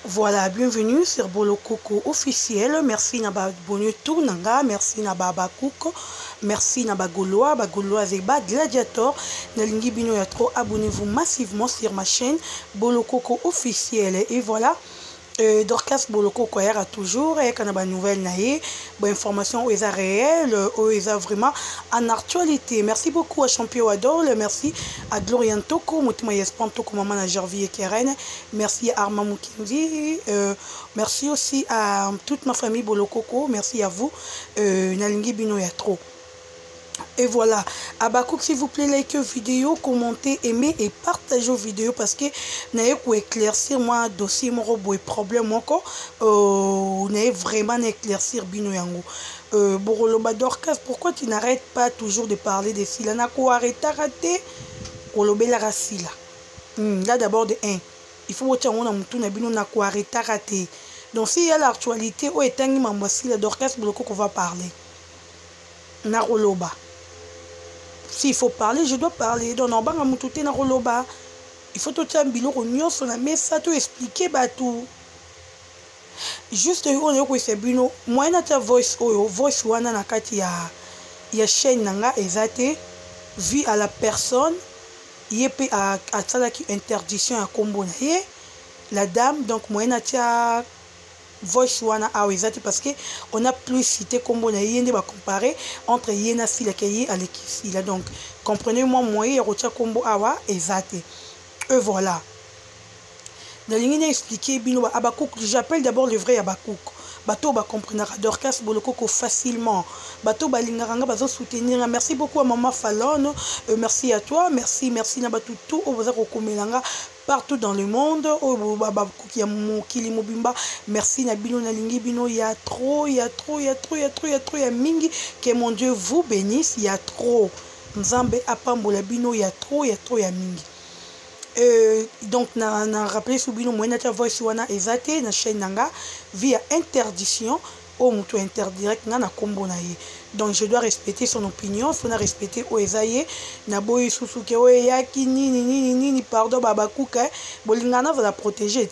Voilà, bienvenue sur Bolokoko officiel. Merci Naba Bonne Tournanga, merci Naba Bakuko, merci Naba Goloa, Bagoloa Zeba, Gladiator. Nalingi Bino Yatro, abonnez-vous massivement sur ma chaîne Bolokoko officiel. Et voilà. Dorcas Bolokoko a toujours et quand on a une nouvelle naïe, bonne information aux réelle, aux vraiment en actualité. Merci beaucoup à Champion Adol, merci à Glorian Toko, Moutima Yespantoko, mon manager Vie Keren, merci à Armand Mukindi, merci aussi à toute ma famille Bolokoko, merci à vous, Nalingi Bino Yatro. Et voilà, Abakouk, s'il vous plaît, likez vidéo, commentez, aimez et partagez vos vidéos parce que n'ayez pour éclaircir moi dossier mon robot et problème encore n'ayez vraiment éclaircir bino yango Boroloba Dorcas, pourquoi tu n'arrêtes pas toujours de parler de Sila na ko arrêter raté Kolobé la Sila là d'abord de 1 il faut que on a mutu na bino na ko arrêter raté donc s'il y a l'actualité au etangi mamba Sila Dorcas Boloko qu'on va parler na Roloba. S'il faut parler, je dois parler. Donc, on va tout na roloba. Il faut tout un bilan réunion sur la messe, ça tout expliquer tout. Juste on est c'est bino. Moi na ta voice wana na kati ya chaîne nanga ezate vu à la personne yepé à tsala qui interdiction à combo na ye la dame donc moi na ta voice wana a ezate parce que on a plus cité combo na yende ba comparer entre yena Sila keye avec Sila donc comprenez-moi moyen rocha combo awa ezate et voilà Nalingi na expliquer bino ba Abakouk, j'appelle d'abord le vrai Abakouk bato ba comprendre Dorcas Bolokoko facilement bato ba lingaranga bazo soutenir. Merci beaucoup à maman Fallon, merci à toi, merci na batu tout au boza kokomelanga partout dans le monde au baba kuki ya mokili mobimba. Merci na bino na lingi bino ya trop ya mingi, que mon Dieu vous bénisse, il y a trop nzambe apambola bino ya trop ya mingi. Donc na rappelé sous bino moyen na voice wana ezate na chaîne nanga via interdiction au mutu interdirect na kombo na ye. Donc je dois respecter son opinion, faut na respecter o ezaye na boy susuke o yaki ni pardon baba kuka bolingana va la protéger.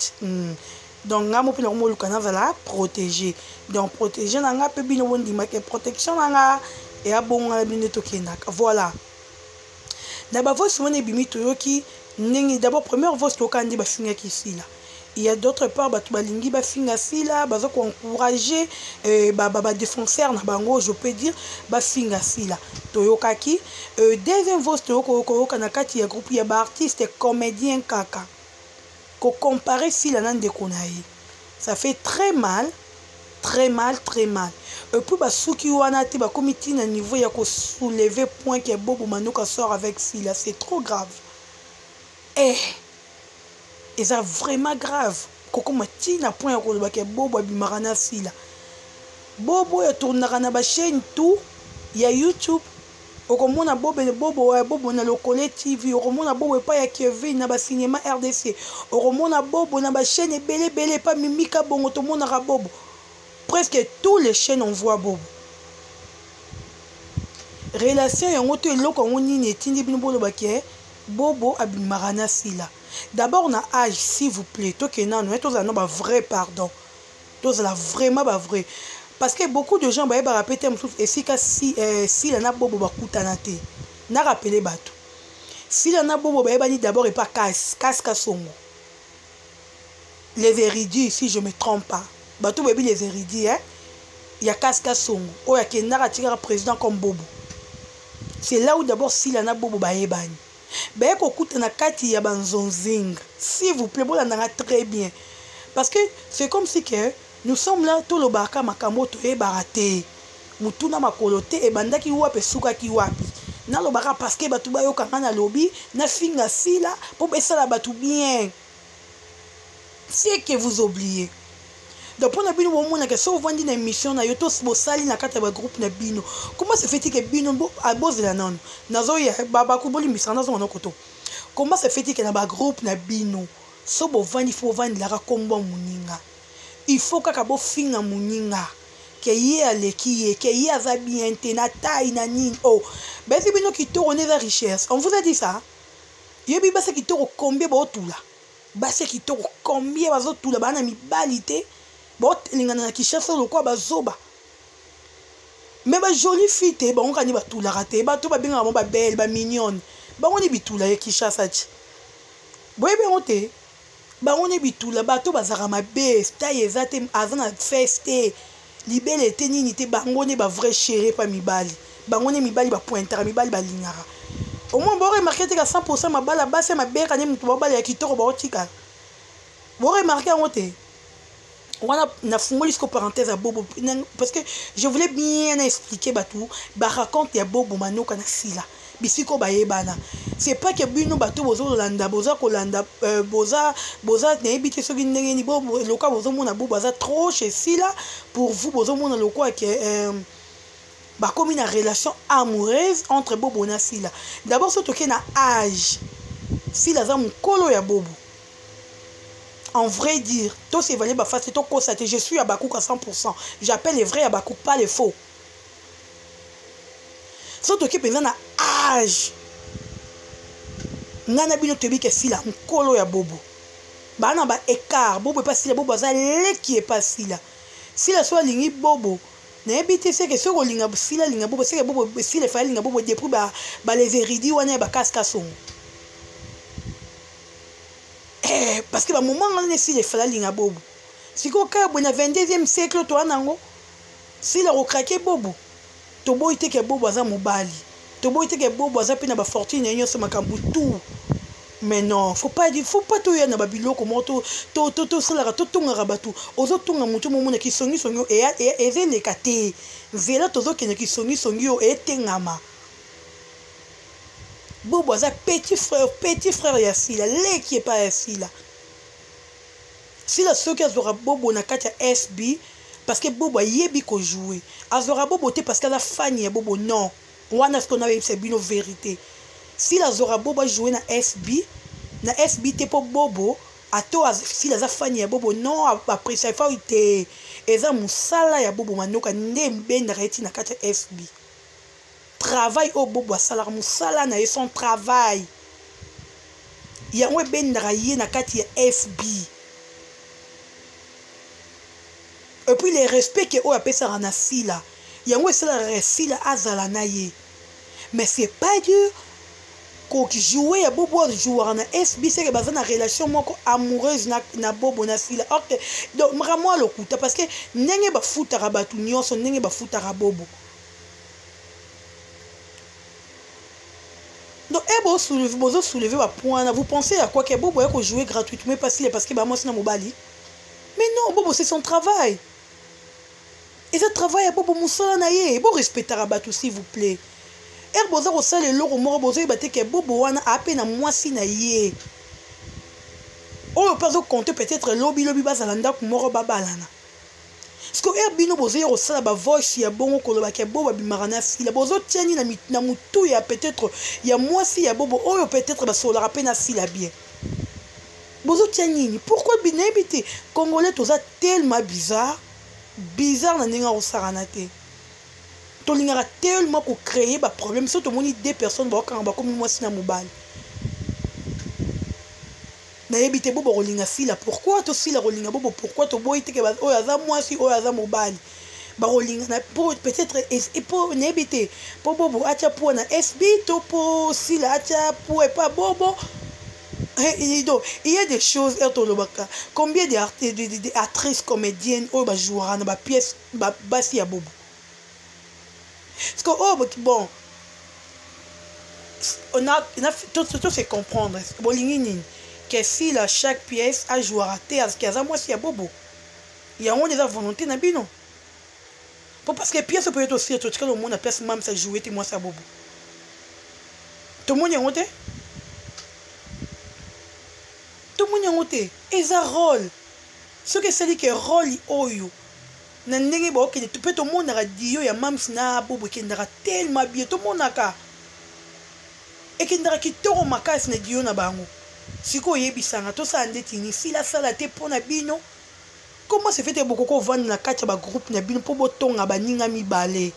Donc nga mo pina mo lukana va la protéger. Donc protéger nanga pe bino wondi ma ke protection nanga et abonga la bino to kenaka. Voilà. Na ba voice wana bimi to yoki d'abord première voix lokandi ba finga ki Sila. Il y a d'autre part batu balingi ba finga Sila bazo ko encourager ba défenseur na bango je peux dire ba finga Sila toyokaki deuxième voix ko na kati ya groupe ya ba artiste comédien kaka ko comparer Sila na ndeko na ye ça fait très mal et puis ba souki wana te ba comité na niveau ya ko soulever point que Bobo Manoka sort avec Sila, c'est trop grave. Et c'est vraiment grave. Koko matina point ya koloba ke Bobo abimarana Sila. Bobo ya tournera na ba chaîne tout ya YouTube. Okomona Bobo na Lokole TV, okomona Bobo pa ya Kevin na ba cinéma RDC. Okomona Bobo na ba chaîne belé pas Mimika bongo to mona ra Bobo. Presque tous les chaînes on voit Bobo. Relation yango to eloko ngoni netindi bino bolo baké Bobo abimarana Sila. D'abord na âge s'il vous plaît to kena no to za no ba vrai pardon. To za la vraiment ba vrai parce que beaucoup de gens ba répéter et si Sila na Bobo ba kutana te. Na rappeler bato. Sila na Bobo ba ni d'abord et pas casse songo. Les érudits si je me trompe pas. Bato baby les érudits hein. Il y a Kaska Songo. Oh, il y a Kenara Tigara président comme Bobo. C'est là où d'abord Sila na Bobo baebani. Ben kokuta na kati ya banzonzing. S'il vous plaît, bon là très bien. Parce que c'est comme si que nous sommes là tout le baka makambo to e baraté. Mutuna makolote e bandaki wapi suka ki wapi. Na lo baka parce que batu bayo kanga na lobby na finga Sila pour besa la batu bien. C'est que vous oubliez. Donc pour nabino bomona que so vandi na émission na yoto bosali na kata ba groupe na bino comment se fait-il que bino aboze la non nazo ya baba ku boli misana zo na koto comment se fait-il que na ba groupe na bino so bo vandi fo vandi la kombo muninga il faut kaka bo finga muninga que ye aleki que ye aza bien te na taille na nini oh ben bino ki to on est la richesse on vous a dit ça yebi ba se ki to combien ba otula basi kitoko combien bazotula bana mibali te botelingana na Kinshasa lokwa bazoba mais ba jolie fille te bango kani batulaka te bato babengaka bango babelle bamignonne bango ni bitula ye Kinshasa ti boyebi yango te bango ni bitula bato bazalaka mabe stai eza te aza na feste libele te nini te bango ni bavrai chéri pa mibali bango ni mibali bapointaka mibali balingaka au moins bo remarqué te ka 100% mabala basi mabeka ni mutu babala ya kitoko baotika bo remarqué yango te wana na fungoli siko parenthèse à bobo parce que je voulais bien expliquer batou ba raconte ya bobo manoka na sila bisiko bayebana c'est pas que bino bato bozo landa boza kolanda boza ne ebité soki ndenge ni bobo loka bozo mona bobo baza trop chez sila pour vous bozo mona lokwa que ba comme une relation amoureuse entre bobo na sila d'abord surtout que na âge sila za mukolo ya bobo. En vrai dire, tout c'est valé ba face, tout constaté, je suis à Bakouk à 100%. J'appelle les vrais à Bakouk, pas les faux. Surtout que pendant âge, nana bino tebi ke sila mkolo ya bobo. Ba na ba écart, bobo pas sila bobo za le qui est pas sila. Sila soit lingi bobo. Na ebité c'est que soko linga sila linga bobo, c'est que bobo sila fa linga bobo depuis ba les érudits wana ba kaskason. Parce que le moment où on est si les falalinga bobo, si on a au 22e siècle, tu as si le recraqué bobo, tu as été que bobo a mobali, tu as été que bobo a pena ba fortune et yon se makambu tout. Mais non, faut pas tout y na babilo comme to salara to tunga rabatu. Ozo tunga mutu momona ki songi songyo et les kate. Vela tozo ki songi songyo et tengama. Bobo a petit frère Yassila, le qui est pas Yassila. Si la soeur qui a Bobo na katia SB, parce que Bobo a yebi ko jouer. Azora Bobo te parce qu'elle a fani Bobo non. Wana ce qu'on avait c'est bino vérité. Si la Zora Bobo a joué na SB te pour Bobo, à toi si la fani Bobo non après ça il faut te eza musala ya Bobo manoka ndembe na reti na katia SB. Travail au bobo a salar musala na son travail yango bendra ye na kati ya FB et puis les respect que o apesa na sila yango sala sila azala na ye mais c'est pas dur ko jouer ya bobo jouer na FB c'est que baza na relation moko amoureuse na bobo na sila ok donc vraiment lokuta parce que ndenge ba futara batu nyonso ndenge ba futara bobo. Donc, vous soulevez un point. Vous pensez à quoi que Bobo a joué gratuitement parce que moi c'est mobali. Mais non, Bobo c'est son travail. Et ce travail à Bobo Moussala naye. Bon respecter à Batou s'il vous plaît. Et Boza au sale l'euro mort Bozo et batte que Bobo wana à peine à moi si naye. Oh pas au compter peut-être lobby bazalanda pour mort babalana. Parce que Herbino Bozo au sale ba voice ya bongo koloba ke Bobo bimarana si la Bozo tiani na mutu ya peut-être ya moi si ya Bobo oh peut-être ba sola peine si la bien. Bozo tiani pourquoi binebité congolais toza tellement bizarre na ninga au saranate. To lingara tellement ko créer ba problème surtout moni deux personnes ba kan ba comme moi si na mobile. Na ebité bobo rolinga sila pourquoi to sila rolinga bobo pourquoi to boy te ke o yaza moi si o yaza mobile ba rolinga na peut-être et pour nebité pour bobo acha pour na SB to pour sila acha pour et pas bobo il y a des choses combien d'actrices comédiennes ou ba jouera na ba pièce ba basi ya bobo parce que oh bon on a tout c'est comprendre bolingi que si la chaque pièce a joué à terre, parce qu'il y a moi si à bobo, il y a des volonté na bino. Parce que pièce peut être aussi tout le monde a pièce même ça jouer et moi ça bobo. Tout le monde y a monté. Tout le monde y a monté. Et ça rôle. Ce que c'est dit que rôle oyo. Na ndenge ba ok tout le monde a dit ya même na bobo qui ndara tellement bien tout le monde a ka. Et qui ndara ki toro makasi na dio na bango. Si vous avez tout ça, si la salle a été pour Nabino, comment se fait beaucoup de vendre na kacha ba groupe Nabino pour botonga ba ninga mi balé.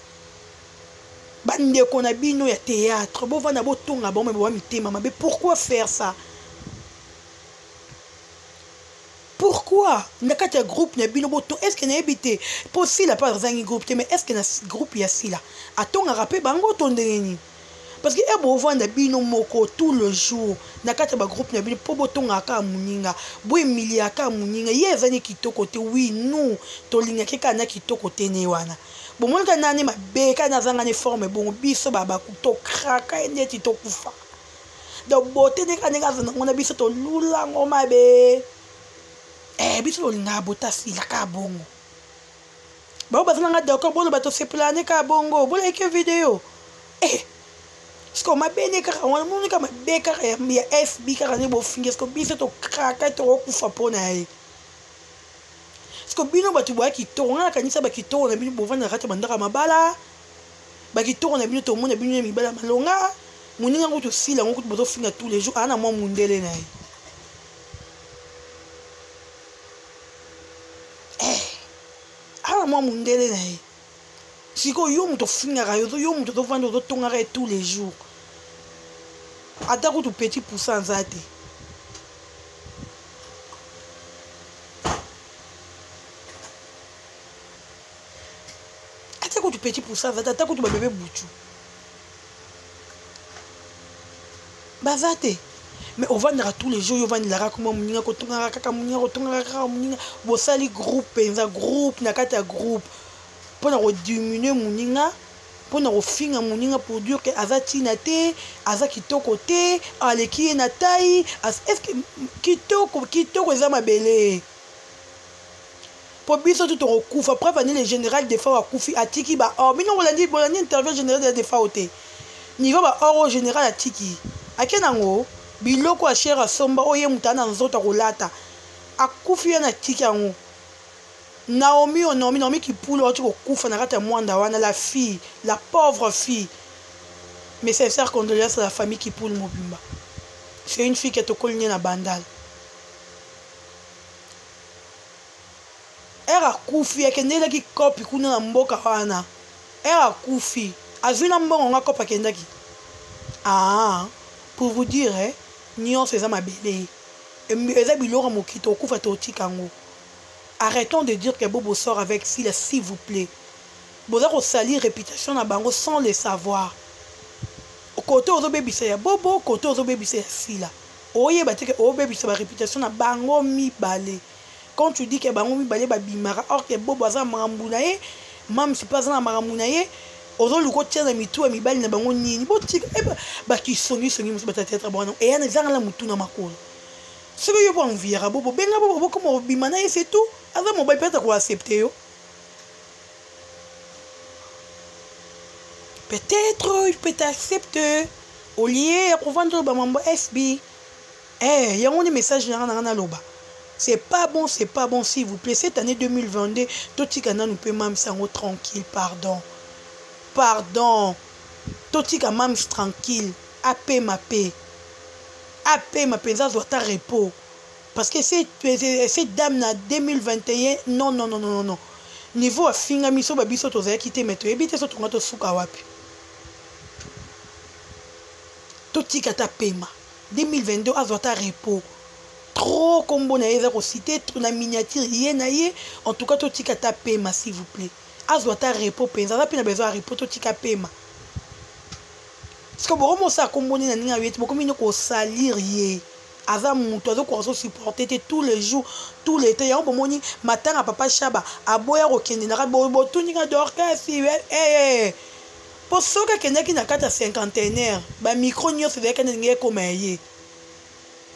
Bande ko Nabino ya théâtre, bo vendre botonga ba mi tema, mais pourquoi faire ça? pourquoi nakati ya groupe na bino boto est-ce que na ebité possible pas zangi groupe mais est-ce que na groupe ya sila atonga rapé bango tondeni parce que ebo vanda bino moko tout le jour nakati ba groupe na bino po botonga ka muninga bo emilia ka muninga yezani kitoko te oui nous tolinga keka na kitoko te ne wana bon ka nani mabeka na zanga ne forme bon biso baba to kraka endeti to kufa do bote ne kanenga zana ngona biso to lula ngoma be biso lolinga bota sila ka bongo ba bazanga d'accord bono bato se planer ka bongo bola eke vidéo sko mabene kaka wana monika mabeka ya FB kaka ne bo finge sko biso to kraka to kufa pona ye sko bino batu ba kitoko ngana kanisa ba kitoko na bino bovanda kati bandaka mabala ba kitoko na bino to mona bino mibala malonga moninga ngo to sila ngo bozo finga tous les jours ana mo mundele na ye ana mo mundele na ye siko yo muto finga ka yo muto to vanda to tonga ka tous les jours atako to petit pourcent zate atako to petit pourcent zate atako to ba bébé butu bazate mais on va tous les jours on va la comme muninga ko tonga kaka muninga ko tonga kaka muninga bo sali groupe enza groupe na kata groupe pour na diminuer muninga pour na finga muninga pour dire que azati na te azaki kitoko te aleki na tai est-ce que kitoko za mabele pour biso tout okufa après venir le général des fois akufi atiki ba oh bino bolandi interview général des fois ote niveau ba oro général atiki akenango biloko a cher asomba oye mutana nzoto kolata akufi na tiki yango Naomi qui poule oti kokufa na kati ya mwanda wana la fille la pauvre fille mais sincère condoléances à la famille qui poule mobimba c'est une fille qui est au collier na bandal era kufi akendelaki kopi kuna na mboka wana era kufi azwi na mbongo nga kopi akendaki pour vous dire nyonso eza mabele eza biloko mokito okufa totika yango. Arrêtons de dire que Bobo sort avec Sila, s'il vous plaît. Bobo salir réputation na bango sans le savoir. Côté aux bébés c'est Bobo, côté aux bébés c'est Sila. Oye ba que au bébé c'est la réputation na bango mi balé. Quand tu dis que bango mi balé ba bimara, or que Bobo aza marambunaye, mam c'est pas na marambunaye. Ozo luko tia na mitu a mi balé na bango nini. Bo tika ba ki songi musu ba tête bon et ya na zanga la mutu na makolo. Ce que je peux envier à Bobo, benga Bobo comme bimana c'est tout. Avant mon bail peut-être accepter yo. Peut-être il peut accepter au lieu pour vendre ba mambo SB. Il y a un message na loba. C'est pas bon s'il vous plaît. Cette année 2022, tout tika nous peut même s'en tranquille, pardon. Tout tika même tranquille, AP ma paix. AP ma paix ça doit ta repos. Parce que cette dame na 2021 non niveau a finga miso ba biso to za kité meto ebité so tonga to suka wapi to tika ta pema 2022 azota repos trop combo na eza ko citer na miniature yé na yé en tout cas to tika ta pema s'il vous plaît azota repos penza za pena besoin repos to tika pema parce que bon mo sa combo na ninga yé boko mino ko salir yé Aza muto azo ko supporter tous les jours tous les temps ya bomoni matin à papa Chaba aboya ko kende na bo tuninga d'orchestre pour soka kende ki na kata cinquantenaire ba micro nyo se veka nge komaye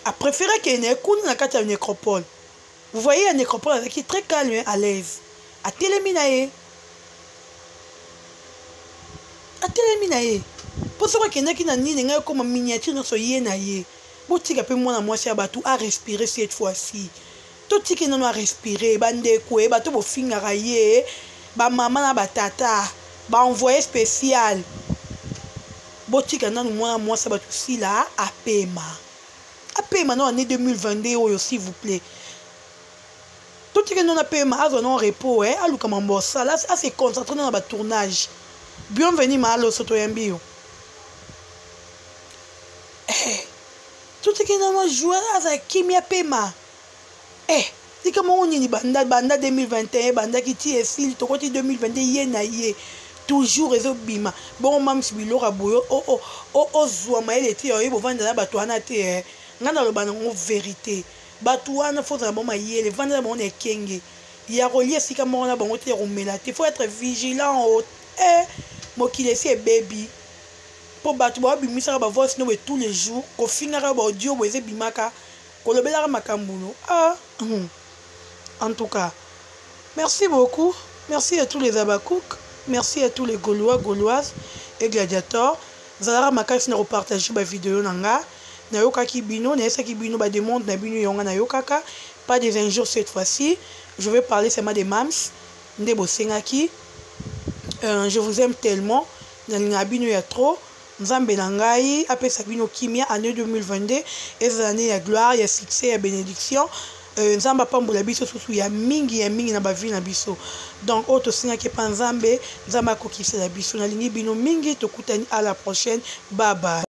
a préféré kende kuna na kata nécropole vous voyez la nécropole qui est très calme à l'aise a téléminaye pour soka kende ki na nini nge comme miniature no so yé na yé. Botika pe mwana mwasi ya batu a respirer cette fois-ci. Totiki non a respirer bande kwe bato bo fingara ye ba mama na batata ba envoyé spécial. Botika non mwana mwasi batu sila apema. Apema non année 2022 oyo s'il vous plaît. Totiki non apema azo non repos aluka mambosa là a se concentrer dans ba tournage. Bienvenue malo soto yambio. Tout ce qui est dans ma joie, c'est qui m'y a paiement. tika mongo nini banda 2021 banda ki ti esili tokoti 2022 ye na ye toujours ezobima bon mamsi biloko boyo o zwa mayele ti yo bovanda na bato wana te nga naloba nango vérité bato wana faut na boma yele vanda na bango ekenge ya kolia esika moko na bango te ya komela te faut être vigilant mokili esi ebebi mpo bato babimisaka bavoice note tous les jours kofingaka baaudio bo ezebimaka kolobelaka makambo no en tout cas merci beaucoup, merci à tous les Abakouk, merci à tous les Gaulois, Gauloises et gladiateurs. Zalara makasi na repartager ba vidéo nanga na yokaki bino na esaki bino ba demande na bino yonga na yokaka pas des injures cette fois-ci. Je vais parler seulement des mams ndebo sengaki. Je vous aime tellement na bino ya trop. Nzambe na ngai apesa bino kimia année 2022 et année ya gloire ya succès ya bénédiction. Nzamba pambola biso susu ya mingi na bavi na biso donc oto singaki pa nzambe akokisa la biso na lingi bino mingi tokutani à la prochaine bye bye.